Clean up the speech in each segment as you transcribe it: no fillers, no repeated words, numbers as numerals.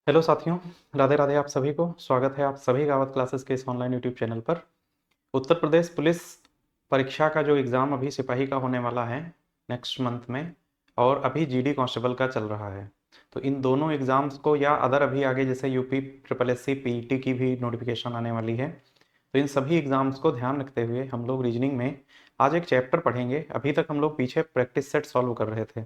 Hello साथियों, राधे राधे। आप सभी को स्वागत है आप सभी गावत क्लासेस के इस ऑनलाइन यूट्यूब चैनल पर। उत्तर प्रदेश पुलिस परीक्षा का जो एग्ज़ाम अभी सिपाही का होने वाला है नेक्स्ट मंथ में, और अभी जीडी कांस्टेबल का चल रहा है। तो इन दोनों एग्ज़ाम्स को या अदर अभी आगे जैसे UP triple S C PET की भी नोटिफिकेशन आने वाली है, तो इन सभी एग्ज़ाम्स को ध्यान रखते हुए हम लोग रीजनिंग में आज एक चैप्टर पढ़ेंगे। अभी तक हम लोग पीछे प्रैक्टिस सेट सॉल्व कर रहे थे,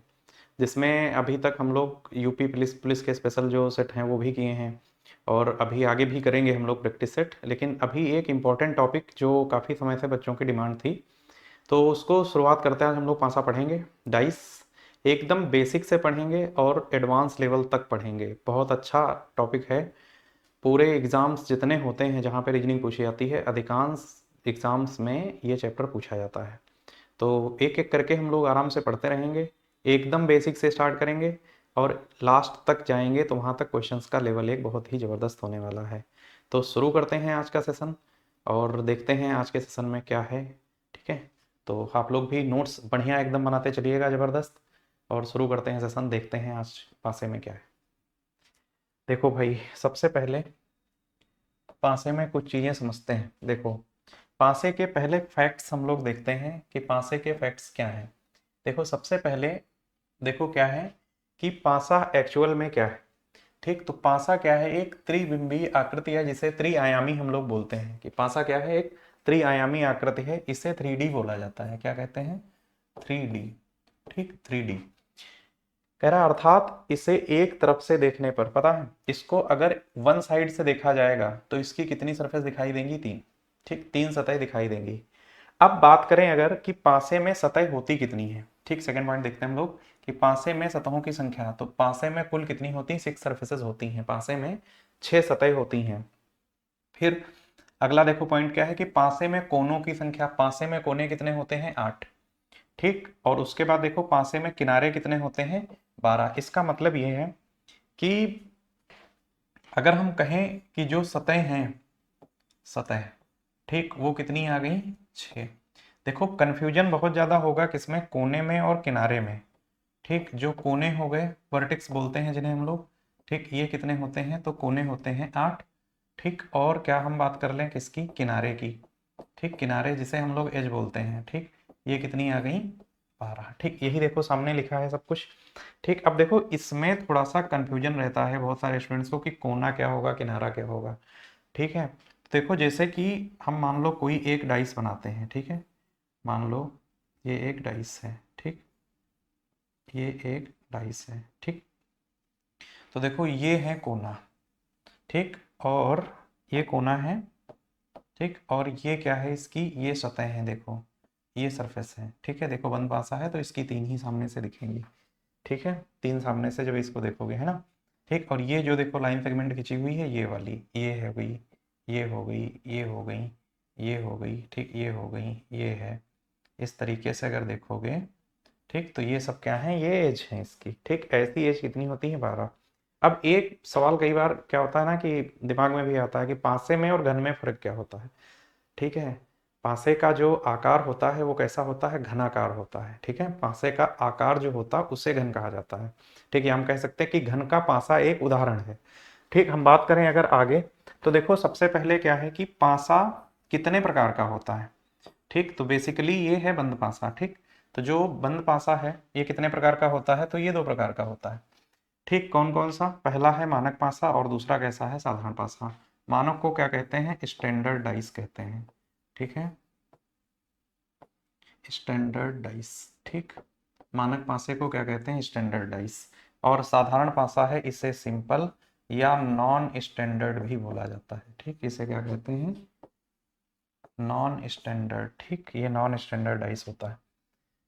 जिसमें अभी तक हम लोग यूपी पुलिस पुलिस के स्पेशल जो सेट हैं वो भी किए हैं, और अभी आगे भी करेंगे हम लोग प्रैक्टिस सेट। लेकिन अभी एक इम्पॉर्टेंट टॉपिक जो काफ़ी समय से बच्चों की डिमांड थी, तो उसको शुरुआत करते हैं। आज हम लोग पासा पढ़ेंगे। डाइस एकदम बेसिक से पढ़ेंगे और एडवांस लेवल तक पढ़ेंगे। बहुत अच्छा टॉपिक है। पूरे एग्ज़ाम्स जितने होते हैं जहाँ पे रीजनिंग पूछी जाती है, अधिकांश एग्ज़ाम्स में ये चैप्टर पूछा जाता है। तो एक एक करके हम लोग आराम से पढ़ते रहेंगे। एकदम बेसिक से स्टार्ट करेंगे और लास्ट तक जाएंगे, तो वहाँ तक क्वेश्चंस का लेवल एक बहुत ही ज़बरदस्त होने वाला है। तो शुरू करते हैं आज का सेशन और देखते हैं आज के सेशन में क्या है। ठीक है, तो आप लोग भी नोट्स बढ़िया एकदम बनाते चलिएगा, ज़बरदस्त। और शुरू करते हैं सेशन, देखते हैं आज पासे में क्या है। देखो भाई, सबसे पहले पासे में कुछ चीज़ें समझते हैं। देखो, पासे के पहले फैक्ट्स हम लोग देखते हैं कि पासे के फैक्ट्स क्या हैं। देखो, सबसे पहले देखो क्या है कि पासा एक्चुअल में क्या है। ठीक, तो पासा क्या है? एक त्रिबिंबीय आकृति है, जिसे त्रिआयामी हम लोग बोलते हैं कि पासा क्या है? एक त्रिआयामी आकृति है। इसे 3D बोला जाता है। क्या कहते हैं? 3D। ठीक, 3D कह रहा, अर्थात इसे एक तरफ से देखने पर, पता है इसको अगर वन साइड से देखा जाएगा तो इसकी कितनी सरफेस दिखाई देंगी? तीन। ठीक, तीन सतह दिखाई देंगी। अब बात करें अगर कि पासे में सतह होती कितनी है। ठीक, सेकंड पॉइंट देखते हैं हम लोग कि पासे में सतहों की संख्या। तो पासे में कुल कितनी होती है? 6 सरफेसेस होती हैं। पासे में 6 सतह होती हैं। फिर अगला देखो पॉइंट क्या है कि पासे में कोनों की संख्या। पासे में कोने कितने होते हैं? 8। ठीक, और उसके बाद देखो पासे में किनारे कितने होते हैं? 12। इसका मतलब ये है कि अगर हम कहें कि जो सतह हैं, सतह, ठीक, वो कितनी आ गई? 6। देखो, कंफ्यूजन बहुत ज़्यादा होगा किसमें? कोने में और किनारे में। ठीक, जो कोने हो गए, वर्टेक्स बोलते हैं जिन्हें हम लोग। ठीक, ये कितने होते हैं? तो कोने होते हैं 8। ठीक, और क्या हम बात कर लें किसकी? किनारे की। ठीक, किनारे जिसे हम लोग एज बोलते हैं। ठीक, ये कितनी आ गई? 12। ठीक, यही देखो सामने लिखा है सब कुछ। ठीक, अब देखो इसमें थोड़ा सा कंफ्यूजन रहता है बहुत सारे स्टूडेंट्स को कि कोना क्या होगा, किनारा क्या होगा। ठीक है, तो देखो जैसे कि हम मान लो कोई एक डाइस बनाते हैं। ठीक है, मान लो ये एक डाइस है। ठीक, ये एक डाइस है। ठीक, तो देखो ये है कोना। ठीक, और ये कोना है। ठीक, और ये क्या है? इसकी ये सतह है। देखो ये सरफेस है। ठीक है, देखो बंद पासा है तो इसकी तीन ही सामने से दिखेंगी। ठीक है, तीन सामने से जब इसको देखोगे, है ना। ठीक, और ये जो देखो लाइन सेगमेंट खिंची हुई है, ये वाली, ये है गई, ये हो गई, ये हो गई, ये हो गई। ठीक, ये हो गई, ये है। इस तरीके से अगर देखोगे, ठीक, तो ये सब क्या है? ये एज है इसकी। ठीक, ऐसी एज कितनी होती है? 12। अब एक सवाल कई बार क्या होता है ना कि दिमाग में भी आता है कि पासे में और घन में फर्क क्या होता है। ठीक है, पासे का जो आकार होता है वो कैसा होता है? घनाकार होता है। ठीक है, पासे का आकार जो होता है उसे घन कहा जाता है। ठीक है, हम कह सकते हैं कि घन का पासा एक उदाहरण है। ठीक, हम बात करें अगर आगे, तो देखो सबसे पहले क्या है कि पासा कितने प्रकार का होता है। ठीक, तो बेसिकली ये है बंद पासा। ठीक, तो जो बंद पासा है ये कितने प्रकार का होता है? तो ये दो प्रकार का होता है। ठीक, कौन कौन सा? पहला है मानक पासा और दूसरा कैसा है? साधारण पासा। मानक को क्या कहते हैं? स्टैंडर्ड डाइस कहते हैं। ठीक है, स्टैंडर्ड डाइस। ठीक, मानक पासे को क्या कहते हैं? Standard dice. और साधारण पासा है, इसे सिंपल या नॉन स्टैंडर्ड भी बोला जाता है। ठीक, इसे क्या कहते हैं? Non standard. ठीक, ये नॉन स्टैंडर्ड डाइस होता है।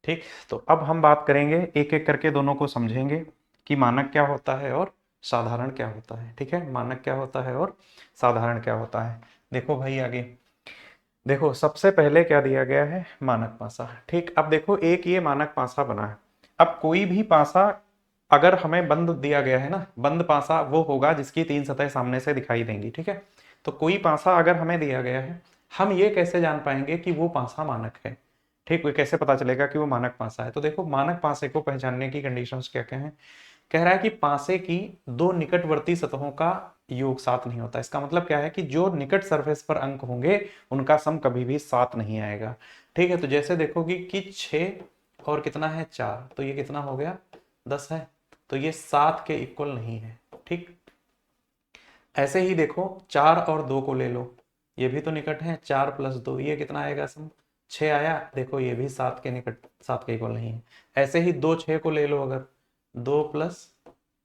ठीक, तो अब हम बात करेंगे एक एक करके, दोनों को समझेंगे कि मानक क्या होता है और साधारण क्या होता है। ठीक है, मानक क्या होता है और साधारण क्या होता है। देखो भाई आगे देखो, सबसे पहले क्या दिया गया है? मानक पासा। ठीक, अब देखो एक ये मानक पासा बना है। अब कोई भी पासा अगर हमें बंद दिया गया है ना, बंद पासा वो होगा जिसकी तीन सतह सामने से दिखाई देंगी। ठीक है, तो कोई पासा अगर हमें दिया गया है, हम ये कैसे जान पाएंगे कि वो पासा मानक है? ठीक, वो कैसे पता चलेगा कि वो मानक पासा है? तो देखो मानक पासे को पहचानने की कंडीशंस क्या क्या हैं कह रहा है कि पासे की दो निकटवर्ती सतहों का योग 7 नहीं होता। इसका मतलब क्या है कि जो निकट सरफेस पर अंक होंगे उनका सम कभी भी 7 नहीं आएगा। ठीक है, तो जैसे देखोगे कि 6 और कितना है 4, तो ये कितना हो गया 10 है, तो ये 7 के इक्वल नहीं है। ठीक, ऐसे ही देखो 4 और 2 को ले लो, ये भी तो निकट है, 4 प्लस 2 ये कितना आएगा सम 6 आया। देखो ये भी 7 के निकट, 7 के इक्वल नहीं है। ऐसे ही 2 6 को ले लो, अगर 2 प्लस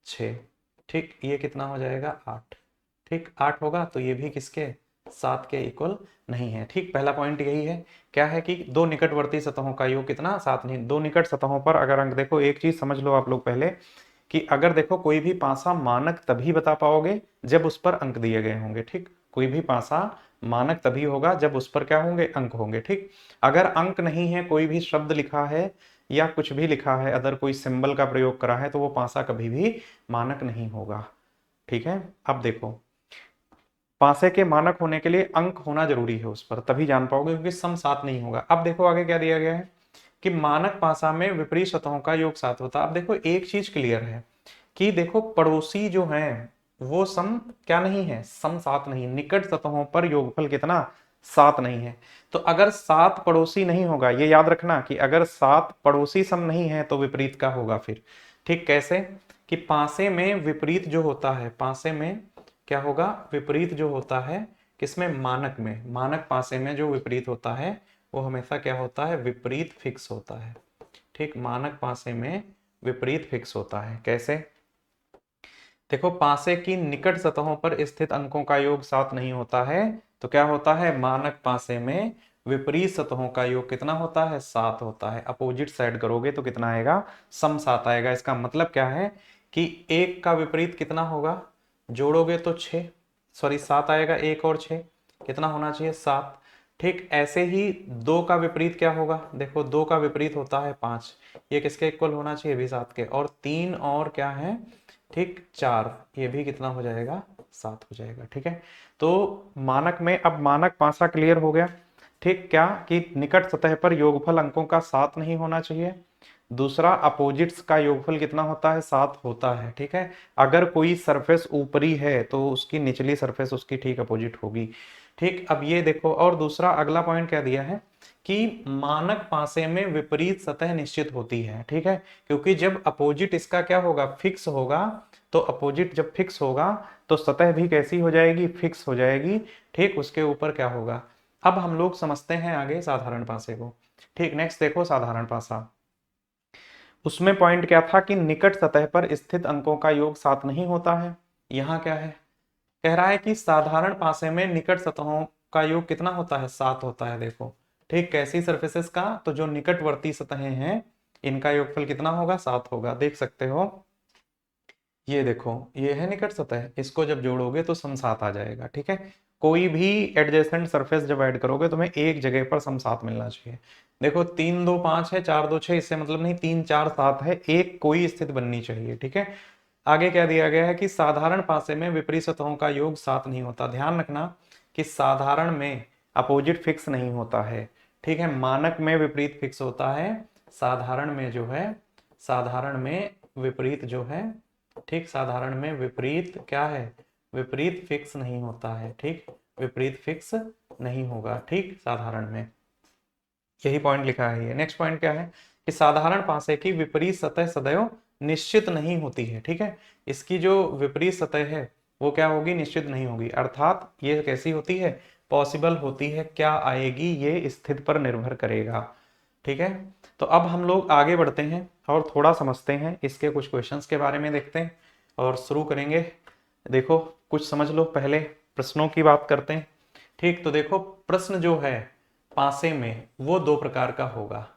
6, ठीक, ये कितना हो जाएगा 8। ठीक, 8 होगा, तो ये भी किसके 7 के इक्वल नहीं है। ठीक, पहला पॉइंट यही है, क्या है कि दो निकटवर्ती सतहों का योग कितना 7 नहीं। दो निकट सतहों पर अगर अंक, देखो एक चीज समझ लो आप लोग पहले, कि अगर देखो कोई भी पासा मानक तभी बता पाओगे जब उस पर अंक दिए गए होंगे। ठीक, कोई भी पासा मानक तभी होगा जब उस पर क्या होंगे, अंक होंगे। ठीक, अगर अंक नहीं है, कोई भी शब्द लिखा है या कुछ भी लिखा है, अदर कोई सिंबल का प्रयोग करा है, तो वो पासा कभी भी मानक नहीं होगा। ठीक है, अब देखो पासे के मानक होने के लिए अंक होना जरूरी है उस पर, तभी जान पाओगे, क्योंकि सम 7 नहीं होगा। अब देखो आगे क्या दिया गया है कि मानक पासा में विपरीत सतहों का योग 7 होता है। अब देखो एक चीज क्लियर है कि देखो पड़ोसी जो हैं वो सम क्या नहीं है, सम 7 नहीं। निकट सतहों पर योगफल कितना 7 नहीं है। तो अगर 7 पड़ोसी नहीं होगा, ये याद रखना कि अगर 7 पड़ोसी सम नहीं है तो विपरीत का होगा फिर। ठीक, कैसे कि पासे में विपरीत जो होता है, पासे में क्या होगा, विपरीत जो होता है किसमें, मानक में। मानक पासे में जो विपरीत होता है वो हमेशा क्या होता है, विपरीत फिक्स होता है। ठीक, मानक पासे में विपरीत फिक्स होता है। कैसे, देखो पासे की निकट सतहों पर स्थित अंकों का योग 7 नहीं होता है, तो क्या होता है, मानक पासे में विपरीत सतहों का योग कितना होता है, 7 होता है। अपोजिट साइड करोगे तो कितना आएगा, सम 7 आएगा। इसका मतलब क्या है कि एक का विपरीत कितना होगा, जोड़ोगे तो 6, सॉरी 7 आएगा, एक और 6 कितना होना चाहिए 7। ठीक, ऐसे ही 2 का विपरीत क्या होगा, देखो 2 का विपरीत होता है 5, ये किसके इक्वल होना चाहिए, भी 7 के। और 3 और क्या है, ठीक 4, ये भी कितना हो जाएगा 7 हो जाएगा। ठीक है, तो मानक में अब मानक पासा क्लियर हो गया। ठीक, क्या कि निकट सतह पर योगफल अंकों का 7 नहीं होना चाहिए। दूसरा, अपोजिट्स का योगफल कितना होता है, 7 होता है। ठीक है, अगर कोई सरफेस ऊपरी है तो उसकी निचली सरफेस उसकी ठीक अपोजिट होगी। ठीक, अब ये देखो, और दूसरा अगला पॉइंट क्या दिया है कि मानक पासे में विपरीत सतह निश्चित होती है। ठीक है, क्योंकि जब अपोजिट इसका क्या होगा, फिक्स होगा, तो अपोजिट जब फिक्स होगा तो सतह भी कैसी हो जाएगी, फिक्स हो जाएगी। ठीक, उसके ऊपर क्या होगा। अब हम लोग समझते हैं आगे साधारण पासे को। ठीक, नेक्स्ट देखो साधारण पासा, उसमें पॉइंट क्या था कि निकट सतह पर स्थित अंकों का योग 7 नहीं होता है। यहाँ क्या है, कह रहा है कि साधारण पासे में निकट सतहों का योग कितना होता है, 7 होता है। देखो ठीक, कैसी सरफेसेस का, तो जो निकटवर्ती सतहें हैं इनका योगफल कितना होगा, 7 होगा। देख सकते हो, ये देखो ये है निकट सतह, इसको जब जोड़ोगे तो सम 7 आ जाएगा। ठीक है, कोई भी एडजेसेंट सरफेस जब ऐड करोगे तुम्हें एक जगह पर सम 7 मिलना चाहिए। देखो 3 2 5 है, 4 2 6, इससे मतलब नहीं 3 4 7 है, एक कोई स्थिति बननी चाहिए। ठीक है, आगे क्या दिया गया है कि साधारण पासे में विपरीत सतहों का योग 7 नहीं होता। ध्यान रखना कि साधारण में अपोजिट फिक्स नहीं होता है। ठीक है, मानक में विपरीत फिक्स होता है, साधारण में जो है, साधारण में विपरीत जो है, ठीक, साधारण में विपरीत क्या है, विपरीत फिक्स नहीं होता है। ठीक, विपरीत फिक्स नहीं होगा। ठीक, साधारण में यही पॉइंट लिखा है। ये नेक्स्ट पॉइंट क्या है कि साधारण पासे की विपरीत सतह सदैव निश्चित नहीं होती है। ठीक है, इसकी जो विपरीत सतह है वो क्या होगी, निश्चित नहीं होगी। अर्थात ये कैसी होती है, पॉसिबल होती है, क्या आएगी ये स्थिति पर निर्भर करेगा। ठीक है, तो अब हम लोग आगे बढ़ते हैं और थोड़ा समझते हैं, इसके कुछ क्वेश्चंस के बारे में देखते हैं और शुरू करेंगे। देखो कुछ समझ लो, पहले प्रश्नों की बात करते हैं। ठीक, तो देखो प्रश्न जो है पासे में वो दो प्रकार का होगा।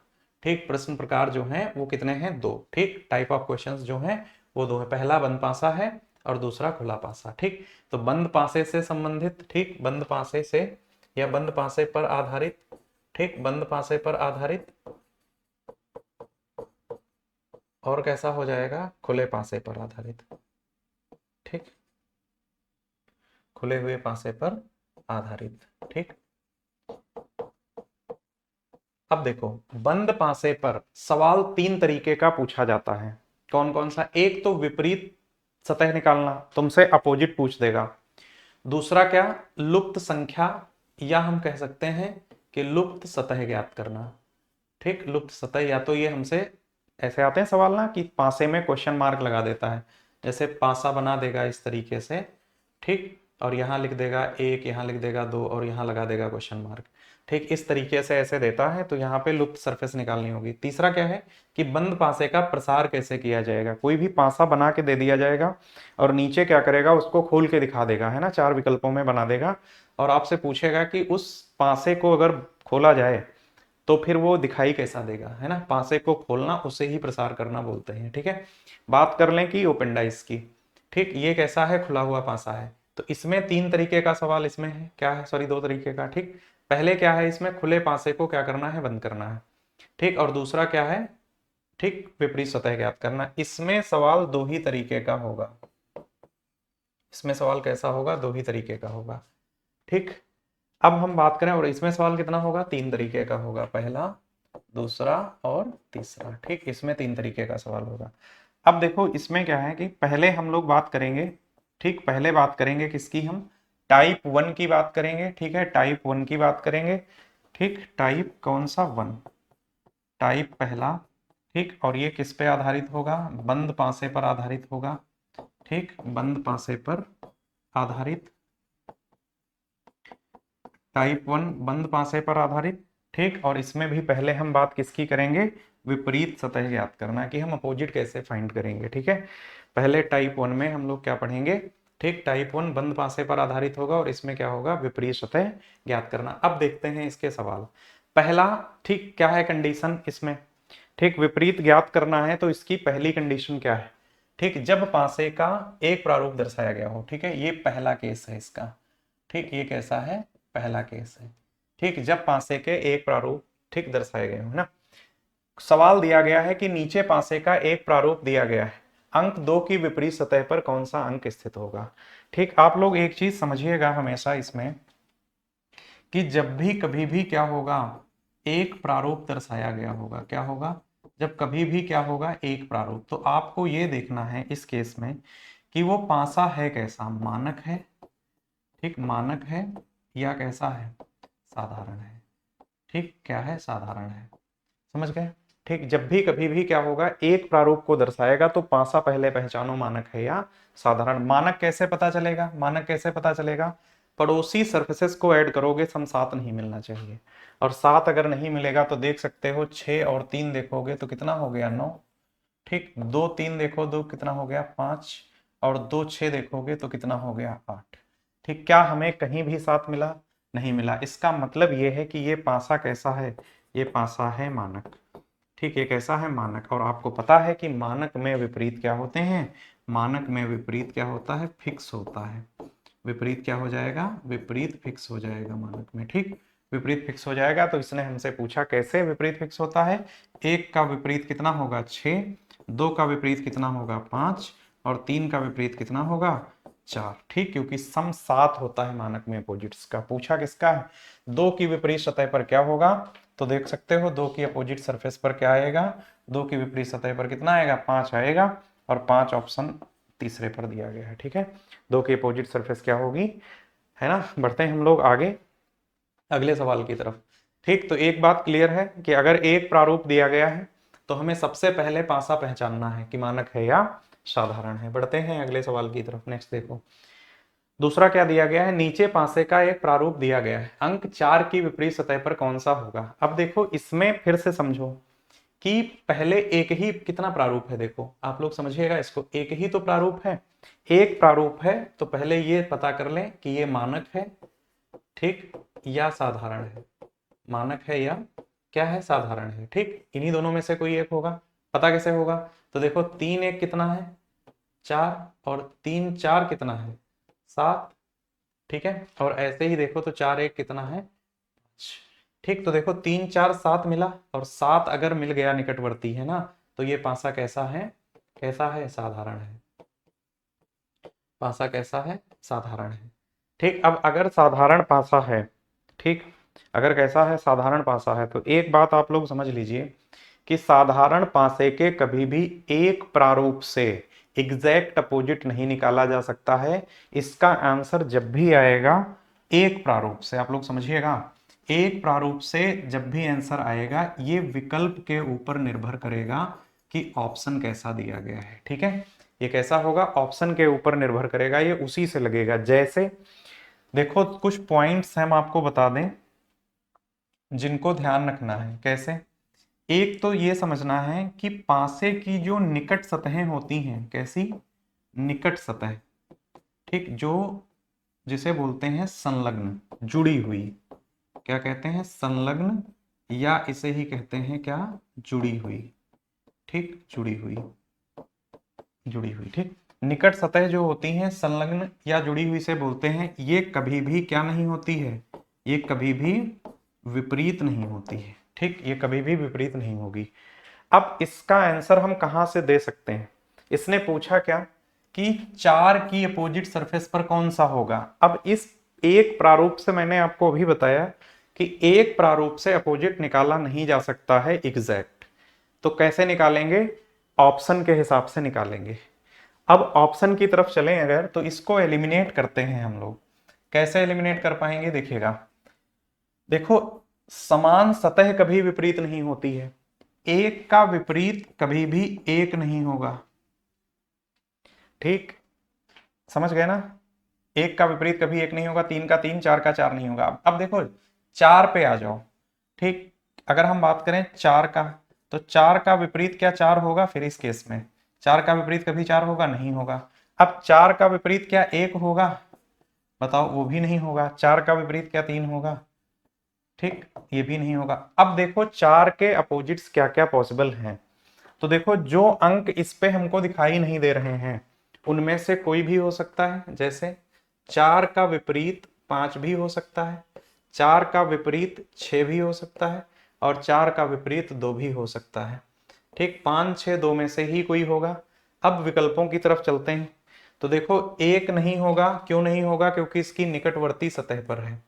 ठीक, प्रश्न प्रकार जो है वो कितने हैं, दो। ठीक, टाइप ऑफ क्वेश्चंस जो हैं वो दो है, पहला बंद पासा है और दूसरा खुला पासा। ठीक, तो बंद पासे से संबंधित, ठीक, बंद पासे से या बंद पासे पर आधारित, ठीक, बंद पासे पर आधारित, और कैसा हो जाएगा, खुले पासे पर आधारित। ठीक, खुले हुए पासे पर आधारित। ठीक, अब देखो बंद पासे पर सवाल तीन तरीके का पूछा जाता है। कौन कौन सा? एक तो विपरीत सतह निकालना, तुमसे अपोजिट पूछ देगा। दूसरा क्या? लुप्त संख्या, या हम कह सकते हैं कि लुप्त सतह ज्ञात करना। ठीक, लुप्त सतह, या तो ये हमसे ऐसे आते हैं सवाल ना कि पासे में क्वेश्चन मार्क लगा देता है, जैसे पासा बना देगा इस तरीके से, ठीक, और यहाँ लिख देगा एक, यहाँ लिख देगा दो, और यहाँ लगा देगा क्वेश्चन मार्क। ठीक, इस तरीके से ऐसे देता है, तो यहाँ पे लुप्त सरफेस निकालनी होगी। तीसरा क्या है कि बंद पासे का प्रसार कैसे किया जाएगा। कोई भी पासा बना के दे दिया जाएगा और नीचे क्या करेगा, उसको खोल के दिखा देगा, है ना, 4 विकल्पों में बना देगा, और आपसे पूछेगा कि उस पासे को अगर खोला जाए तो फिर वो दिखाई कैसा देगा, है ना। पासे को खोलना, उसे ही प्रसार करना बोलते हैं। ठीक है, बात कर लें कि ओपेंडाइज की। ठीक, ये कैसा है? खुला हुआ पासा है। तो इसमें 3 तरीके का सवाल इसमें है, क्या है, सॉरी 2 तरीके का। ठीक, पहले क्या है, इसमें खुले पासे को क्या करना है, बंद करना है। ठीक, और दूसरा क्या है, ठीक, विपरीत सतह ज्ञात करना। इसमें सवाल 2 ही तरीके का होगा। इसमें सवाल कैसा होगा? 2 ही तरीके का होगा। ठीक, अब हम बात करें, और इसमें सवाल कितना होगा? 3 तरीके का होगा, पहला, दूसरा और तीसरा। ठीक, इसमें 3 तरीके का सवाल होगा। अब देखो इसमें क्या है कि पहले हम लोग बात करेंगे, ठीक, पहले बात करेंगे किसकी, हम टाइप 1 की बात करेंगे। ठीक है, टाइप 1 की बात करेंगे। ठीक, टाइप कौन सा? 1, टाइप पहला। ठीक, और ये किस पे आधारित होगा? बंद पासे पर आधारित होगा। ठीक, बंद पासे पर आधारित, टाइप 1 बंद पासे पर आधारित। ठीक, और इसमें भी पहले हम बात किसकी करेंगे? विपरीत सतह ज्ञात करना, कि हम अपोजिट कैसे फाइंड करेंगे। ठीक है, पहले टाइप 1 में हम लोग क्या पढ़ेंगे? ठीक, टाइप 1 बंद पासे पर आधारित होगा, और इसमें क्या होगा? विपरीत सतह ज्ञात करना। अब देखते हैं इसके सवाल। पहला, ठीक, क्या है कंडीशन इसमें? ठीक, विपरीत ज्ञात करना है, तो इसकी पहली कंडीशन क्या है? ठीक, जब पासे का एक प्रारूप दर्शाया गया हो। ठीक है, ये पहला केस है इसका। ठीक, ये कैसा है? पहला केस है। ठीक, जब पासे के एक प्रारूप, ठीक, दर्शाए गए हो ना। सवाल दिया गया है कि नीचे पासे का एक प्रारूप दिया गया है, अंक 2 की विपरीत सतह पर कौन सा अंक स्थित होगा। ठीक, आप लोग एक चीज समझिएगा हमेशा इसमें, कि जब भी कभी भी क्या होगा, एक प्रारूप दर्शाया गया होगा, क्या होगा? जब कभी भी क्या होगा, एक प्रारूप, तो आपको ये देखना है इस केस में कि वो पासा है कैसा, मानक है, ठीक, मानक है, या कैसा है, साधारण है। ठीक, क्या है? साधारण है। समझ गए? ठीक, जब भी कभी भी क्या होगा, एक प्रारूप को दर्शाएगा तो पासा पहले पहचानो मानक है या साधारण। मानक कैसे पता चलेगा? मानक कैसे पता चलेगा? पड़ोसी सरफेसेस को ऐड करोगे, सम 7 नहीं मिलना चाहिए, और 7 अगर नहीं मिलेगा तो देख सकते हो 6 और 3 देखोगे तो कितना हो गया? 9। ठीक, 2 3 देखो, 2 कितना हो गया? 5, और 2 6 देखोगे तो कितना हो गया? 8। ठीक, क्या हमें कहीं भी 7 मिला? नहीं मिला। इसका मतलब ये है कि ये पासा कैसा है? ये पासा है मानक। ठीक, ये कैसा है? मानक। और आपको पता है कि मानक में विपरीत क्या होते हैं? मानक में विपरीत क्या होता है? फिक्स होता है। विपरीत क्या हो जाएगा? विपरीत फिक्स हो जाएगा मानक में। ठीक, विपरीत फिक्स हो जाएगा। तो इसने हमसे पूछा कैसे विपरीत फिक्स होता है। 1 का विपरीत कितना होगा? 6, 2 का विपरीत कितना होगा? 5, और 3 का विपरीत कितना होगा? 4। ठीक, क्योंकि सम 7 होता है मानक में अपोजिट्स का। पूछा किसका है? 2 की विपरीत सतह पर क्या होगा, तो देख सकते हो 2 की अपोजिट सरफेस पर क्या आएगा? 2 की विपरीत सतह पर कितना आएगा? 5 आएगा, और 5 ऑप्शन तीसरे पर दिया गया है। ठीक है, 2 की अपोजिट सरफेस क्या होगी, है ना। बढ़ते हैं हम लोग आगे अगले सवाल की तरफ। ठीक, तो एक बात क्लियर है कि अगर एक प्रारूप दिया गया है तो हमें सबसे पहले पासा पहचानना है कि मानक है या साधारण है। बढ़ते हैं अगले सवाल की तरफ। नेक्स्ट देखो, दूसरा क्या दिया गया है? नीचे पासे का एक प्रारूप दिया गया है, अंक 4 की विपरीत सतह पर कौन सा होगा। अब देखो इसमें फिर से समझो कि पहले एक ही कितना प्रारूप है, देखो आप लोग समझिएगा इसको, एक ही तो प्रारूप है। एक प्रारूप है तो पहले ये पता कर लें कि ये मानक है, ठीक, या साधारण है। मानक है या क्या है? साधारण है। ठीक, इन्हीं दोनों में से कोई एक होगा। पता कैसे होगा? तो देखो 3 1 कितना है? 4, और 3 4 कितना है? 7। ठीक है, और ऐसे ही देखो तो 4 1 कितना है? 5। ठीक, तो देखो 3 4 7 मिला, और 7 अगर मिल गया निकटवर्ती, है ना, तो ये पासा कैसा है? कैसा है? साधारण है। पासा कैसा है? साधारण है। ठीक, अब अगर साधारण पासा है, ठीक, अगर कैसा है? साधारण पासा है, तो एक बात आप लोग समझ लीजिए कि साधारण पासे के कभी भी एक प्रारूप से एग्जैक्ट अपोजिट नहीं निकाला जा सकता है। इसका आंसर जब भी आएगा एक प्रारूप से, आप लोग समझिएगा, एक प्रारूप से जब भी आंसर आएगा ये विकल्प के ऊपर निर्भर करेगा कि ऑप्शन कैसा दिया गया है। ठीक है, ये कैसा होगा, ऑप्शन के ऊपर निर्भर करेगा, ये उसी से लगेगा। जैसे देखो कुछ पॉइंट्स हम आपको बता दें जिनको ध्यान रखना है। कैसे, एक तो ये समझना है कि पासे की जो निकट सतहें होती हैं, कैसी निकट सतह, ठीक, जो जिसे बोलते हैं संलग्न, जुड़ी हुई, क्या कहते हैं, संलग्न, या इसे ही कहते हैं क्या, जुड़ी हुई। ठीक, जुड़ी हुई, जुड़ी हुई। ठीक, निकट सतह जो होती हैं संलग्न या जुड़ी हुई से बोलते हैं, ये कभी भी क्या नहीं होती है, ये कभी भी विपरीत नहीं होती है। ठीक, ये कभी भी विपरीत नहीं होगी। अब इसका आंसर हम कहां से दे सकते हैं, इसने पूछा क्या कि 4 की अपोजिट सरफेस पर कौन सा होगा। अब इस एक प्रारूप से मैंने आपको अभी बताया कि एक प्रारूप से अपोजिट निकाला नहीं जा सकता है एग्जैक्ट, तो कैसे निकालेंगे, ऑप्शन के हिसाब से निकालेंगे। अब ऑप्शन की तरफ चलें अगर, तो इसको एलिमिनेट करते हैं हम लोग। कैसे एलिमिनेट कर पाएंगे, देखिएगा, देखो समान सतह कभी विपरीत नहीं होती है, एक का विपरीत कभी भी एक नहीं होगा। ठीक, समझ गए ना, एक का विपरीत कभी एक नहीं होगा, 3 का 3, 4 का 4 नहीं होगा। अब देखो 4 पे आ जाओ। ठीक, अगर हम बात करें 4 का, तो 4 का विपरीत क्या 4 होगा, फिर इस केस में 4 का विपरीत कभी 4 होगा, नहीं होगा। अब 4 का विपरीत क्या 1 होगा, बताओ, वो भी नहीं होगा। 4 का विपरीत क्या 3 होगा, ठीक, ये भी नहीं होगा। अब देखो 4 के अपोजिट्स क्या क्या पॉसिबल हैं, तो देखो जो अंक इस पे हमको दिखाई नहीं दे रहे हैं उनमें से कोई भी हो सकता है। जैसे 4 का विपरीत 5 भी हो सकता है, 4 का विपरीत 6 भी हो सकता है, और 4 का विपरीत 2 भी हो सकता है। ठीक, 5, 6, 2 में से ही कोई होगा। अब विकल्पों की तरफ चलते हैं, तो देखो एक नहीं होगा, क्यों नहीं होगा, क्योंकि इसकी निकटवर्ती सतह पर है।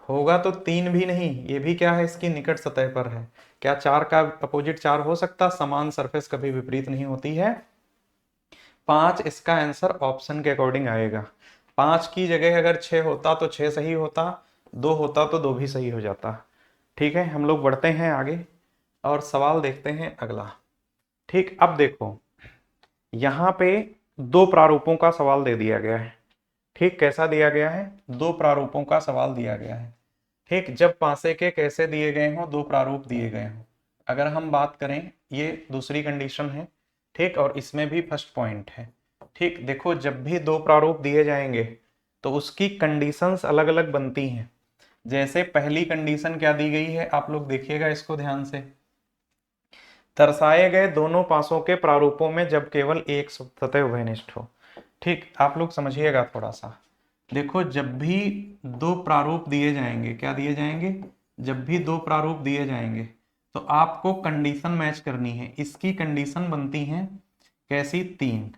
होगा तो 3 भी नहीं, ये भी क्या है, इसकी निकट सतह पर है। क्या 4 का अपोजिट 4 हो सकता, समान सरफेस कभी विपरीत नहीं होती है। 5 इसका आंसर ऑप्शन के अकॉर्डिंग आएगा। 5 की जगह अगर 6 होता तो 6 सही होता, 2 होता तो 2 भी सही हो जाता। ठीक है, हम लोग बढ़ते हैं आगे और सवाल देखते हैं अगला। ठीक, अब देखो यहाँ पे 2 प्रारूपों का सवाल दे दिया गया है। ठीक, कैसा दिया गया है, 2 प्रारूपों का सवाल दिया गया है। ठीक, जब पासे के कैसे दिए गए हों, 2 प्रारूप दिए गए हों। अगर हम बात करें, ये दूसरी कंडीशन है। ठीक, और इसमें भी फर्स्ट पॉइंट है। ठीक, देखो जब भी 2 प्रारूप दिए जाएंगे तो उसकी कंडीशंस अलग अलग बनती हैं। जैसे पहली कंडीशन क्या दी गई है, आप लोग देखिएगा इसको ध्यान से, दर्शाए गए दोनों पासों के प्रारूपों में जब केवल एक सतह उभयनिष्ठ हो। ठीक, आप लोग समझिएगा थोड़ा सा, देखो जब भी 2 प्रारूप दिए जाएंगे, क्या दिए जाएंगे, जब भी 2 प्रारूप दिए जाएंगे तो आपको कंडीशन मैच करनी है। इसकी कंडीशन बनती है कैसी, 3,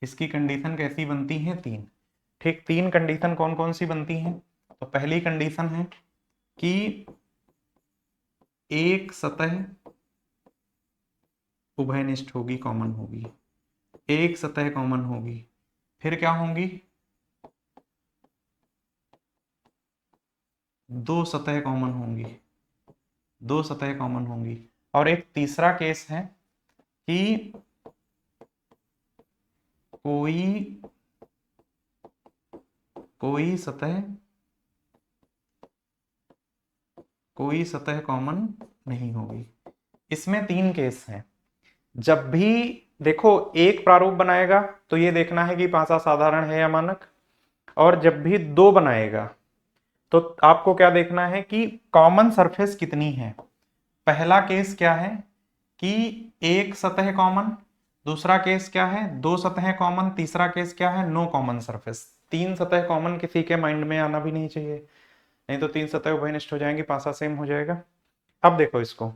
इसकी कंडीशन कैसी बनती है, 3। ठीक, 3 कंडीशन कौन कौन सी बनती हैं, तो पहली कंडीशन है कि एक सतह उभयनिष्ठ होगी, कॉमन होगी, एक सतह कॉमन होगी। फिर क्या होंगी, 2 सतह कॉमन होंगी, 2 सतह कॉमन होंगी। और एक तीसरा केस है कि कोई कोई सतह कॉमन नहीं होगी। इसमें 3 केस हैं। जब भी देखो एक प्रारूप बनाएगा तो ये देखना है कि पासा साधारण है या मानक, और जब भी 2 बनाएगा तो आपको क्या देखना है कि कॉमन सरफेस कितनी है। पहला केस क्या है कि एक सतह कॉमन, दूसरा केस क्या है 2 सतह कॉमन, तीसरा केस क्या है नो कॉमन सरफेस। 3 सतह कॉमन किसी के माइंड में आना भी नहीं चाहिए, नहीं तो 3 सतह उभयनिष्ठ हो जाएंगी, पासा सेम हो जाएगा। अब देखो इसको,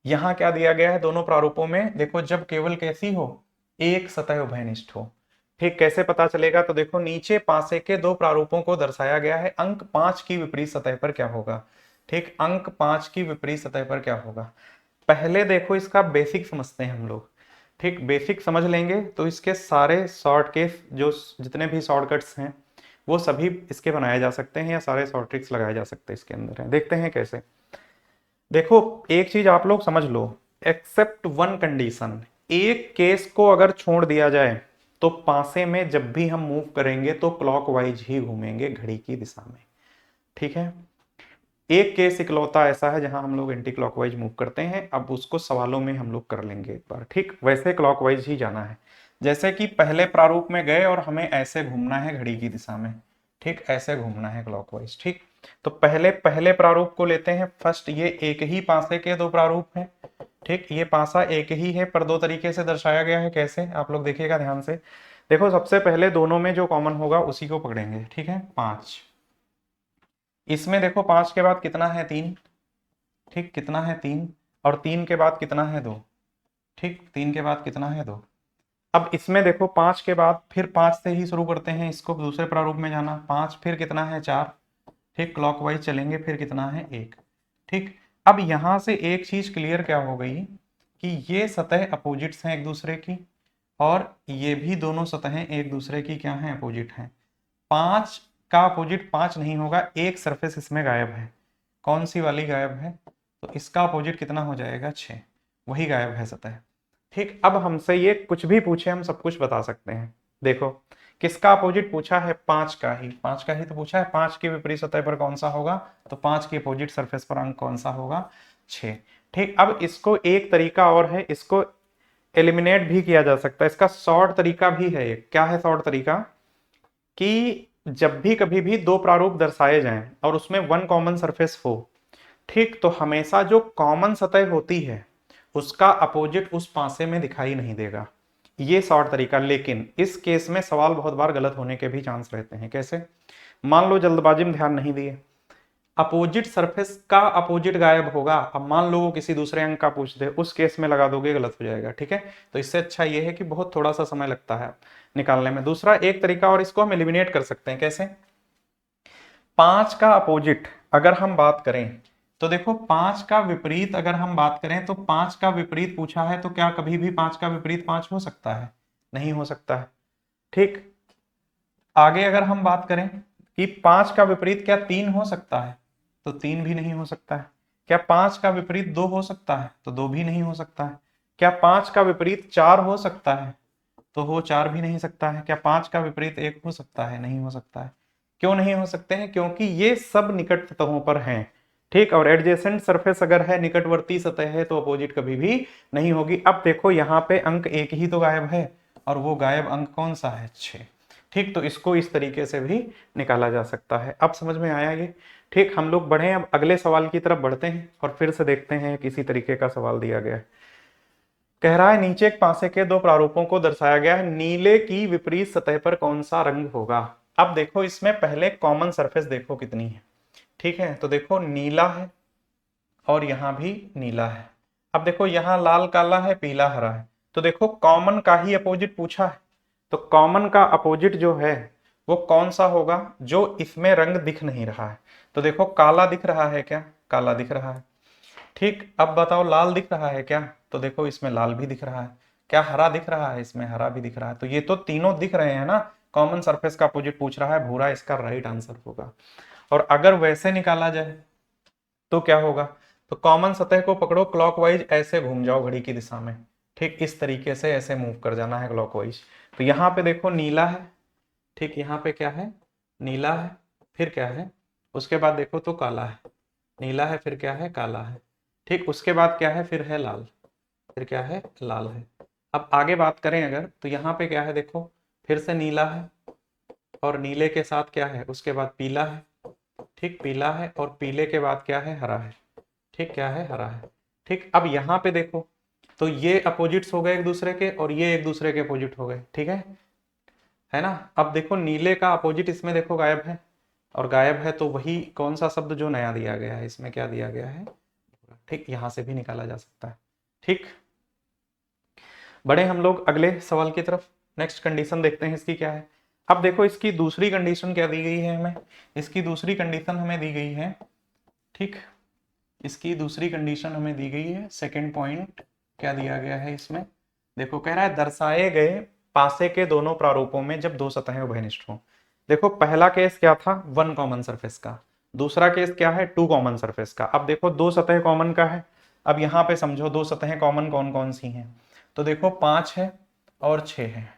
यहां क्या दिया गया है दोनों प्रारूपों में, देखो जब केवल कैसी हो, एक सतह उभयनिष्ठ हो। ठीक, कैसे पता चलेगा, तो देखो नीचे पासे के 2 प्रारूपों को दर्शाया गया है, अंक 5 की विपरीत सतह पर क्या होगा। ठीक, अंक 5 की विपरीत सतह पर क्या होगा। पहले देखो इसका बेसिक समझते हैं हम लोग। ठीक, बेसिक समझ लेंगे तो इसके सारे शॉर्ट केस जो जितने भी शॉर्टकट्स हैं वो सभी इसके बनाए जा सकते हैं, या सारे शॉर्ट ट्रिक्स लगाए जा सकते हैं इसके अंदर है। देखते हैं कैसे। देखो एक चीज आप लोग समझ लो, एक्सेप्ट वन कंडीशन, एक केस को अगर छोड़ दिया जाए तो पासे में जब भी हम मूव करेंगे तो क्लॉकवाइज ही घूमेंगे घड़ी की दिशा में। ठीक है, एक केस इकलौता ऐसा है जहां हम लोग एंटी क्लॉकवाइज मूव करते हैं। अब उसको सवालों में हम लोग कर लेंगे एक बार। ठीक, वैसे क्लॉकवाइज ही जाना है। जैसे कि पहले प्रारूप में गए और हमें ऐसे घूमना है घड़ी की दिशा में। ठीक, ऐसे घूमना है क्लॉकवाइज। ठीक, तो पहले पहले प्रारूप को लेते हैं फर्स्ट। ये एक ही पासे के दो प्रारूप हैं। ठीक, ये पासा एक ही है पर दो तरीके से दर्शाया गया है। कैसे, आप लोग देखिएगा ध्यान से। देखो सबसे पहले दोनों में जो कॉमन होगा उसी को पकड़ेंगे। ठीक है, 5। इसमें देखो 5 के बाद कितना है, 3। ठीक, कितना है, 3। और 3 के बाद कितना है, 2। ठीक, 3 के बाद कितना है, 2। अब इसमें देखो 5 के बाद फिर 5 से ही शुरू करते हैं इसको दूसरे प्रारूप में जाना। 5 फिर कितना है, 4। ठीक, क्लॉकवाइज चलेंगे, फिर कितना है, 1। ठीक, अब यहां से एक चीज क्लियर क्या हो गई कि ये सतह अपोजिट्स हैं एक दूसरे की, और ये भी दोनों सतहें एक दूसरे की क्या हैं, अपोजिट हैं। 5 का अपोजिट 5 नहीं होगा, एक सरफेस इसमें गायब है। कौन सी वाली गायब है, तो इसका अपोजिट कितना हो जाएगा, 6। वही गायब है सतह। ठीक, अब हमसे ये कुछ भी पूछे हम सब कुछ बता सकते हैं। देखो किसका अपोजिट पूछा है, 5 का ही। 5 का ही तो पूछा है। 5 के विपरीत सतह पर कौन सा होगा, तो 5 के अपोजिट सरफेस पर अंक कौन सा होगा, 6। ठीक, अब इसको एक तरीका और है, इसको एलिमिनेट भी किया जा सकता है। इसका शॉर्ट तरीका भी है एक। क्या है शॉर्ट तरीका, कि जब भी कभी भी दो प्रारूप दर्शाए जाएं और उसमें वन कॉमन सरफेस हो, ठीक, तो हमेशा जो कॉमन सतह होती है उसका अपोजिट उस पासे में दिखाई नहीं देगा। ये शॉर्ट तरीका। लेकिन इस केस में सवाल बहुत बार गलत होने के भी चांस रहते हैं। कैसे, मान लो जल्दबाजी में ध्यान नहीं दिए, अपोजिट सरफेस का अपोजिट गायब होगा। अब मान लो किसी दूसरे अंक का पूछ दे, उस केस में लगा दोगे, गलत हो जाएगा। ठीक है, तो इससे अच्छा ये है कि बहुत थोड़ा सा समय लगता है निकालने में। दूसरा एक तरीका और, इसको हम एलिमिनेट कर सकते हैं। कैसे, 5 का अपोजिट अगर हम बात करें तो देखो 5 का विपरीत अगर हम बात करें तो 5 का विपरीत पूछा है, तो क्या कभी भी 5 का विपरीत 5 हो सकता है, नहीं हो सकता है। ठीक, आगे अगर हम बात करें कि 5 का विपरीत क्या 3 हो सकता है, तो 3 भी नहीं हो सकता है। क्या 5 का विपरीत 2 हो सकता है, तो 2 भी नहीं हो सकता है। क्या 5 का विपरीत 4 हो सकता है, तो वो 4 भी नहीं सकता है। क्या 5 का विपरीत 1 हो सकता है, नहीं हो सकता है। क्यों नहीं हो सकते हैं, क्योंकि ये सब निकट सतहों पर हैं। ठीक, और एडजेसेंट सरफेस अगर है, निकटवर्ती सतह है, तो अपोजिट कभी भी नहीं होगी। अब देखो यहाँ पे अंक 1 ही तो गायब है, और वो गायब अंक कौन सा है, 6। ठीक, तो इसको इस तरीके से भी निकाला जा सकता है। अब समझ में आया ये। ठीक, हम लोग बढ़े, अब अगले सवाल की तरफ बढ़ते हैं और फिर से देखते हैं किसी तरीके का सवाल दिया गया है। कह रहा है नीचे एक पासे के दो प्रारूपों को दर्शाया गया है, नीले की विपरीत सतह पर कौन सा रंग होगा। अब देखो इसमें पहले कॉमन सरफेस देखो कितनी है। ठीक है, तो देखो नीला है और यहां भी नीला है। अब देखो यहाँ लाल काला है, पीला हरा है, तो देखो कॉमन का ही अपोजिट पूछा है। तो कॉमन का अपोजिट जो है वो कौन सा होगा, जो इसमें रंग दिख नहीं रहा है। तो देखो काला दिख रहा है क्या, काला दिख रहा है। ठीक, अब बताओ लाल दिख रहा है क्या, तो देखो इसमें लाल भी दिख रहा है। क्या हरा दिख रहा है, इसमें हरा भी दिख रहा है। तो ये तो तीनों दिख रहे हैं ना। कॉमन सरफेस का अपोजिट पूछ रहा है, भूरा इसका राइट आंसर होगा। और अगर वैसे निकाला जाए तो क्या होगा, तो कॉमन सतह को पकड़ो, क्लॉकवाइज ऐसे घूम जाओ घड़ी की दिशा में। ठीक, इस तरीके से ऐसे मूव कर जाना है क्लॉकवाइज। तो यहाँ पे देखो नीला है। ठीक, यहाँ पे क्या है, नीला है, फिर क्या है, उसके बाद देखो तो काला है। नीला है, फिर क्या है, काला है। ठीक, उसके बाद क्या है, फिर है लाल, फिर क्या है, लाल है। अब आगे बात करें अगर, तो यहाँ पे क्या है, देखो फिर से नीला है, और नीले के साथ क्या है, उसके बाद पीला है। ठीक, पीला है, और पीले के बाद क्या है, हरा है। ठीक, क्या है, हरा है। ठीक, अब यहाँ पे देखो तो ये अपोजिट्स हो गए एक दूसरे के, और ये एक दूसरे के अपोजिट हो गए। ठीक है ना। अब देखो नीले का अपोजिट इसमें देखो गायब है, और गायब है तो वही कौन सा शब्द जो नया दिया गया है, इसमें क्या दिया गया है। ठीक, यहां से भी निकाला जा सकता है। ठीक, बढ़े हम लोग अगले सवाल की तरफ। नेक्स्ट कंडीशन देखते हैं इसकी क्या है। अब देखो इसकी दूसरी कंडीशन क्या दी गई है हमें, इसकी दूसरी कंडीशन हमें दी गई है। ठीक, इसकी दूसरी कंडीशन हमें दी गई है। सेकंड पॉइंट क्या दिया गया है इसमें, देखो कह रहा है दर्शाए गए पासे के दोनों प्रारूपों में जब दो सतहें उभयनिष्ठ हों। देखो पहला केस क्या था, वन कॉमन सरफेस का, दूसरा केस क्या है, टू कॉमन सरफेस का। अब देखो दो सतह कॉमन का है, अब यहाँ पे समझो दो सतहें कॉमन कौन कौन सी हैं, तो देखो 5 है और 6 है,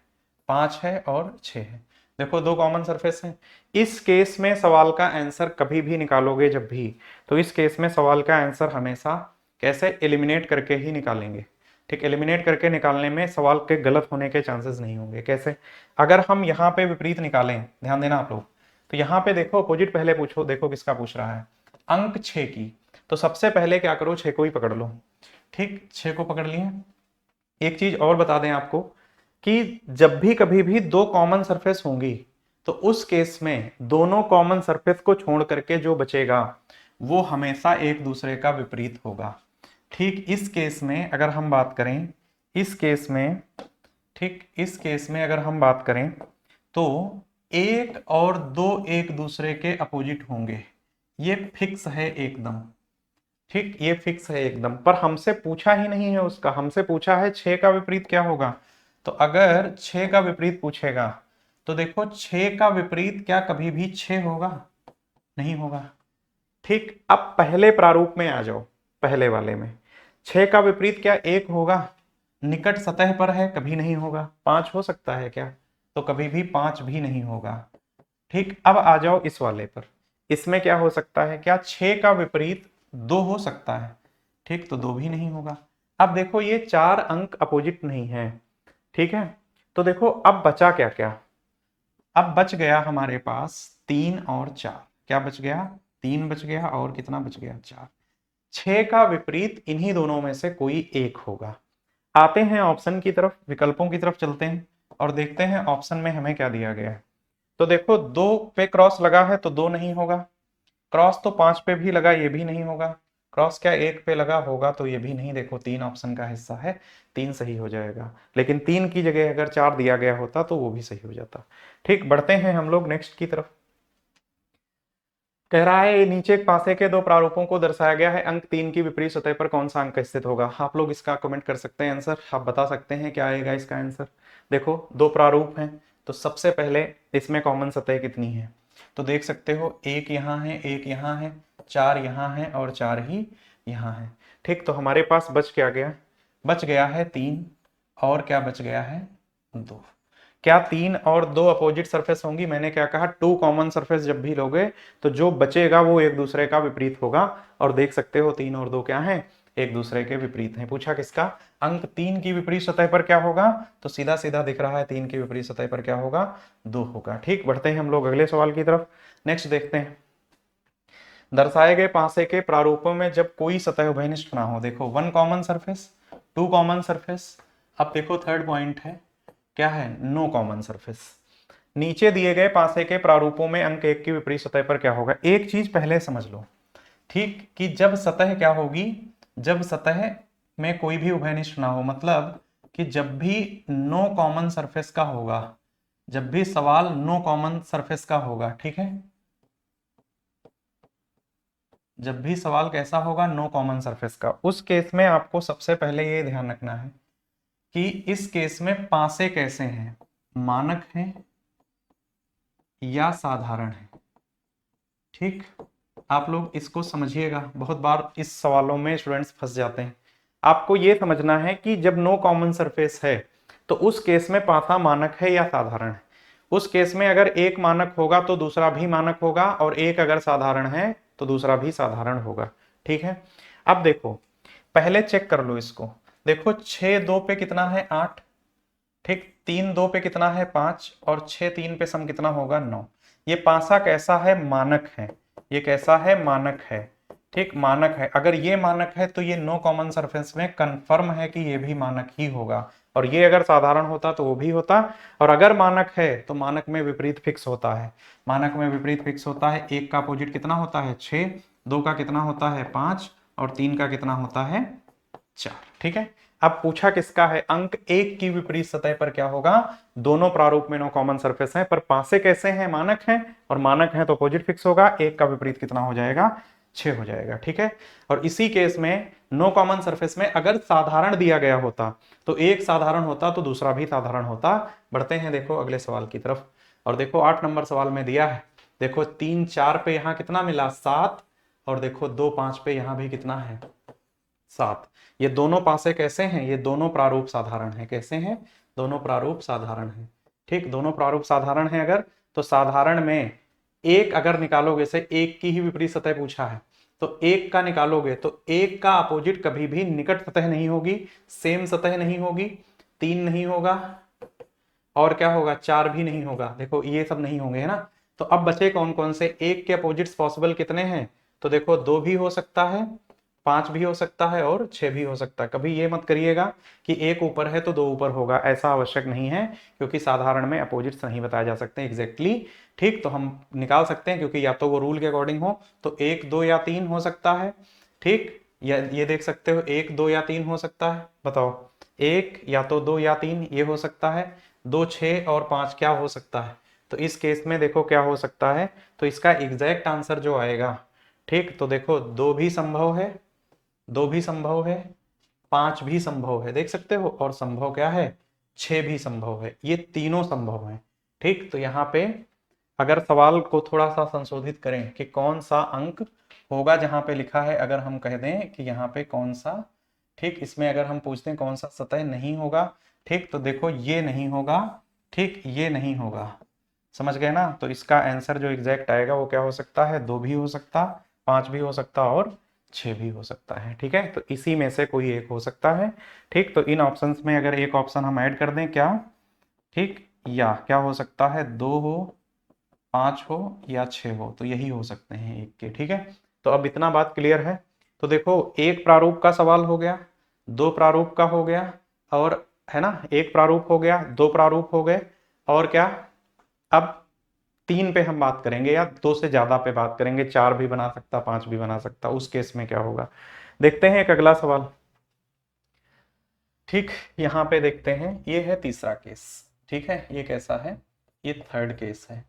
5 है और 6 है, देखो दो कॉमन सरफेस हैं। इस केस में सवाल का आंसर कभी भी निकालोगे जब भी, तो इस केस में सवाल का आंसर हमेशा कैसे, एलिमिनेट करके ही निकालेंगे। ठीक, एलिमिनेट करके निकालने में सवाल के गलत होने के चांसेस नहीं होंगे। कैसे, अगर हम यहाँ पे विपरीत निकालें, ध्यान देना आप लोग, तो यहाँ पे देखो अपोजिट पहले पूछो, देखो किसका पूछ रहा है, अंक 6 की, तो सबसे पहले क्या करो, 6 को ही पकड़ लो। ठीक, 6 को पकड़ लिए। एक चीज और बता दें आपको कि जब भी कभी भी दो कॉमन सरफेस होंगी तो उस केस में दोनों कॉमन सरफेस को छोड़ करके जो बचेगा वो हमेशा एक दूसरे का विपरीत होगा। ठीक, इस केस में अगर हम बात करें, इस केस में, ठीक, इस केस में अगर हम बात करें तो एक और दो एक दूसरे के अपोजिट होंगे, ये फिक्स है एकदम। ठीक, ये फिक्स है एकदम, पर हमसे पूछा ही नहीं है उसका, हमसे पूछा है 6 का विपरीत क्या होगा। तो अगर 6 का विपरीत पूछेगा तो देखो 6 का विपरीत क्या कभी भी 6 होगा, नहीं होगा। ठीक, अब पहले प्रारूप में आ जाओ, पहले वाले में 6 का विपरीत क्या 1 होगा, निकट सतह पर है, कभी नहीं होगा। 5 हो सकता है क्या, तो कभी भी 5 भी नहीं होगा। ठीक, अब आ जाओ इस वाले पर, इसमें क्या हो सकता है, क्या 6 का विपरीत 2 हो सकता है, ठीक, तो 2 भी नहीं होगा। अब देखो ये 4 अंक अपोजिट नहीं है, ठीक है, तो देखो अब बचा क्या क्या, अब बच गया हमारे पास 3 और 4, क्या बच गया, 3 बच गया और कितना बच गया, 4। 6 का विपरीत इन्हीं दोनों में से कोई एक होगा। आते हैं ऑप्शन की तरफ, विकल्पों की तरफ चलते हैं और देखते हैं ऑप्शन में हमें क्या दिया गया है। तो देखो 2 पे क्रॉस लगा है तो 2 नहीं होगा, क्रॉस तो 5 पे भी लगा, ये भी नहीं होगा, क्रॉस क्या 1 पे लगा होगा, तो ये भी नहीं। देखो 3 ऑप्शन का हिस्सा है, 3 सही हो जाएगा, लेकिन 3 की जगह अगर 4 दिया गया होता तो वो भी सही हो जाता। ठीक, बढ़ते हैं हम लोग नेक्स्ट की तरफ। कह रहा है नीचे एक पासे के दो प्रारूपों को दर्शाया गया है, अंक 3 की विपरीत सतह पर कौन सा अंक स्थित होगा। आप लोग इसका कमेंट कर सकते हैं, आंसर आप बता सकते हैं क्या आएगा इसका आंसर। देखो दो प्रारूप हैं, तो सबसे पहले इसमें कॉमन सतह कितनी है, तो देख सकते हो एक यहाँ है, एक यहाँ है, 4 यहाँ है और 4 ही यहाँ है। ठीक, तो हमारे पास बच क्या गया, बच गया है 3 और क्या बच गया है 2। क्या 3 और 2 अपोजिट सरफेस होंगी, मैंने क्या कहा, 2 कॉमन सरफेस जब भी लोगे तो जो बचेगा वो एक दूसरे का विपरीत होगा। और देख सकते हो 3 और 2 क्या हैं, एक दूसरे के विपरीत हैं। पूछा किसका, अंक 3 की विपरीत सतह पर क्या होगा, तो सीधा सीधा दिख रहा है 3 की विपरीत सतह पर क्या होगा, 2 होगा। ठीक, बढ़ते हैं हम लोग अगले सवाल की तरफ। नेक्स्ट देखते हैं, दर्शाए गए पासे के प्रारूपों में जब कोई सतह उभयनिष्ठ ना हो। देखो 1 कॉमन सरफेस, 2 कॉमन सरफेस, अब देखो थर्ड पॉइंट है क्या है, नो कॉमन सरफेस। नीचे दिए गए पासे के प्रारूपों में अंक 1 की विपरीत सतह पर क्या होगा। एक चीज पहले समझ लो, ठीक, कि जब सतह क्या होगी, जब सतह में कोई भी उभयनिष्ठ ना हो, मतलब कि जब भी नो कॉमन सरफेस का होगा, जब भी सवाल नो कॉमन सरफेस का होगा, ठीक है, जब भी सवाल कैसा होगा, नो कॉमन सरफेस का, उस केस में आपको सबसे पहले ये ध्यान रखना है कि इस केस में पासे कैसे हैं, मानक हैं या साधारण है। ठीक, आप लोग इसको समझिएगा, बहुत बार इस सवालों में स्टूडेंट्स फंस जाते हैं। आपको ये समझना है कि जब नो कॉमन सरफेस है तो उस केस में पासा मानक है या साधारण है। उस केस में अगर एक मानक होगा तो दूसरा भी मानक होगा, और एक अगर साधारण है तो दूसरा भी साधारण होगा। ठीक है, अब देखो पहले चेक कर लो इसको, देखो 6 2 पे कितना है 8, ठीक, 3 2 पे कितना है 5 और 6 3 पे सम कितना होगा 9। ये पासा कैसा है, मानक है, ये कैसा है, मानक है। ठीक, मानक है, अगर ये मानक है तो ये नो कॉमन सरफेस में कंफर्म है कि ये भी मानक ही होगा, और ये अगर साधारण होता तो वो भी होता। और अगर मानक है तो मानक में विपरीत फिक्स होता है, मानक में विपरीत फिक्स होता है। 1 का अपोजिट कितना होता है 6, 2 का कितना होता है 5 और 3 का कितना होता है 4। ठीक है, अब पूछा किसका है, अंक 1 की विपरीत सतह पर क्या होगा, दोनों प्रारूप में नो कॉमन सरफेस है, पर पासे कैसे हैं, मानक हैं, और मानक है तो अपोजिट फिक्स होगा। 1 का विपरीत कितना हो जाएगा 6 हो जाएगा। ठीक है, और इसी केस में नो कॉमन सरफेस में अगर साधारण दिया गया होता तो एक साधारण होता तो दूसरा भी साधारण होता। बढ़ते हैं देखो अगले सवाल की तरफ, और देखो 8 नंबर सवाल में दिया है, देखो 3 4 पे यहाँ कितना मिला 7, और देखो 2 5 पे यहाँ भी कितना है 7। ये दोनों पासे कैसे हैं, ये दोनों प्रारूप साधारण है। कैसे हैं, दोनों प्रारूप साधारण है। ठीक, दोनों प्रारूप साधारण है अगर, तो साधारण में एक अगर निकालोगे से एक की ही विपरीत सतह पूछा है तो एक का निकालोगे तो एक का अपोजिट कभी भी निकट सतह नहीं होगी, सेम सतह नहीं होगी, 3 नहीं होगा, और क्या होगा 4 भी नहीं होगा। देखो ये सब नहीं होंगे, है ना। तो अब बचे कौन कौन से, एक के अपोजिट्स पॉसिबल कितने हैं, तो देखो 2 भी हो सकता है, 5 भी हो सकता है और 6 भी हो सकता है। कभी ये मत करिएगा कि एक ऊपर है तो 2 ऊपर होगा, ऐसा आवश्यक नहीं है, क्योंकि साधारण में अपोजिट्स नहीं बताए जा सकते एग्जैक्टली। ठीक, तो हम निकाल सकते हैं, क्योंकि या तो वो रूल के अकॉर्डिंग हो तो 1 2 या 3 हो सकता है। ठीक, या ये देख सकते हो 1 2 या 3 हो सकता है, बताओ 1 या तो 2 या 3 ये हो सकता है, 2 6 और 5 क्या हो सकता है। तो इस केस में देखो क्या हो सकता है, तो इसका एग्जैक्ट आंसर जो आएगा, ठीक, तो देखो 2 भी संभव है, 2 भी संभव है, 5 भी संभव है, देख सकते हो, और संभव क्या है 6 भी संभव है, ये तीनों संभव है। ठीक, तो यहाँ पे अगर सवाल को थोड़ा सा संशोधित करें कि कौन सा अंक होगा, जहां पे लिखा है अगर हम कह दें कि यहाँ पे कौन सा, ठीक, इसमें अगर हम पूछते हैं कौन सा सतह नहीं होगा, ठीक, तो देखो ये नहीं होगा, ठीक, ये नहीं होगा, समझ गए ना। तो इसका आंसर जो एग्जैक्ट आएगा वो क्या हो सकता है, 2 भी हो सकता, 5 भी हो सकता और 6 भी हो सकता है। ठीक है, तो इसी में से कोई एक हो सकता है। ठीक, तो इन ऑप्शंस में अगर एक ऑप्शन हम ऐड कर दें क्या, ठीक, या क्या हो सकता है 2 हो, 5 हो या 6 हो, तो यही हो सकते हैं एक के। ठीक है, तो अब इतना बात क्लियर है। तो देखो एक प्रारूप का सवाल हो गया, 2 प्रारूप का हो गया, और है ना, एक प्रारूप हो गया, 2 प्रारूप हो गए, और क्या, अब 3 पे हम बात करेंगे या 2 से ज्यादा पे बात करेंगे, 4 भी बना सकता, 5 भी बना सकता, उस केस में क्या होगा। देखते हैं एक अगला सवाल। ठीक, यहाँ पे देखते हैं, ये है तीसरा केस। ठीक है, ये कैसा है, ये थर्ड केस है।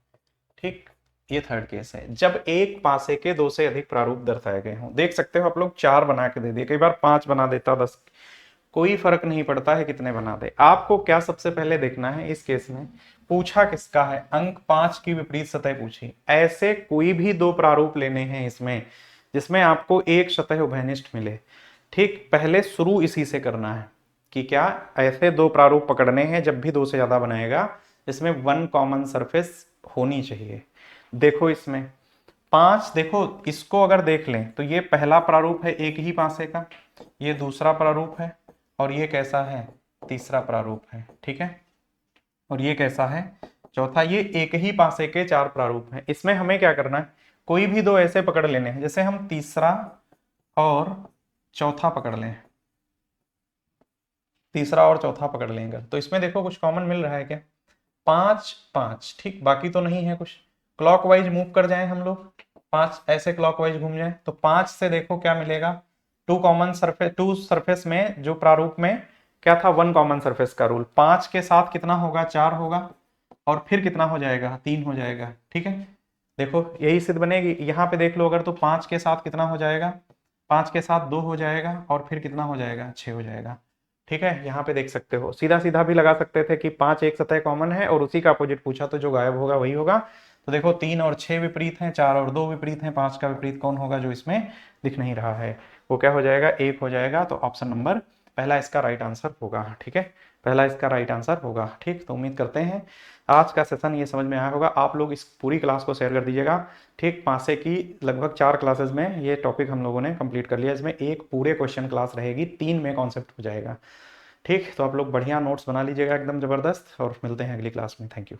ठीक, ये थर्ड केस है, जब एक पासे के 2 से अधिक प्रारूप दर्शाए गए हों। देख सकते हो आप लोग 4 बना के दे दिए, कई बार 5 बना देता, 10, कोई फर्क नहीं पड़ता है कितने बना दे। आपको क्या सबसे पहले देखना है, इस केस में पूछा किसका है, अंक 5 की विपरीत सतह पूछी। ऐसे कोई भी 2 प्रारूप लेने हैं इसमें जिसमें आपको एक सतह उभयनिष्ठ मिले। ठीक, पहले शुरू इसी से करना है कि क्या ऐसे 2 प्रारूप पकड़ने हैं जब भी 2 से ज्यादा बनाएगा, इसमें 1 कॉमन सरफेस होनी चाहिए। देखो इसमें 5, देखो इसको अगर देख लें तो ये पहला प्रारूप है एक ही पासे का, ये दूसरा प्रारूप है, और ये कैसा है, तीसरा प्रारूप है। ठीक है, और ये कैसा है, चौथा। ये एक ही पासे के 4 प्रारूप हैं। इसमें हमें क्या करना है, कोई भी 2 ऐसे पकड़ लेने हैं, जैसे हम तीसरा और चौथा पकड़ लें, तीसरा और चौथा पकड़ लेंगे, तो इसमें देखो कुछ कॉमन मिल रहा है क्या, 5 5, ठीक, बाकी तो नहीं है कुछ। क्लॉकवाइज मूव कर जाएं हम लोग, 5 ऐसे क्लॉकवाइज घूम जाएं तो 5 से देखो क्या मिलेगा, 2 कॉमन सरफेस, 2 सरफेस में जो प्रारूप में क्या था 1 कॉमन सरफेस का रूल, 5 के साथ कितना होगा 4 होगा, और फिर कितना हो जाएगा 3 हो जाएगा। ठीक है, देखो यही सिद्ध बनेगी। यहाँ पे देख लो अगर, तो 5 के साथ कितना हो जाएगा, 5 के साथ 2 हो जाएगा, और फिर कितना हो जाएगा 6 हो जाएगा। ठीक है, यहाँ पे देख सकते हो, सीधा सीधा भी लगा सकते थे कि 5 एक सतह कॉमन है और उसी का अपोजिट पूछा तो जो गायब होगा वही होगा। तो देखो 3 और 6 विपरीत हैं, 4 और 2 विपरीत हैं, 5 का विपरीत कौन होगा जो इसमें दिख नहीं रहा है, वो क्या हो जाएगा 1 हो जाएगा। तो ऑप्शन नंबर पहला इसका राइट आंसर होगा। ठीक है, पहला इसका राइट आंसर होगा। ठीक, तो उम्मीद करते हैं आज का सेशन ये समझ में आया होगा। आप लोग इस पूरी क्लास को शेयर कर दीजिएगा। ठीक, पासे की लगभग 4 क्लासेस में ये टॉपिक हम लोगों ने कंप्लीट कर लिया। इसमें एक पूरे क्वेश्चन क्लास रहेगी, 3 में कॉन्सेप्ट हो जाएगा। ठीक, तो आप लोग बढ़िया नोट्स बना लीजिएगा एकदम ज़बरदस्त, और मिलते हैं अगली क्लास में। Thank you.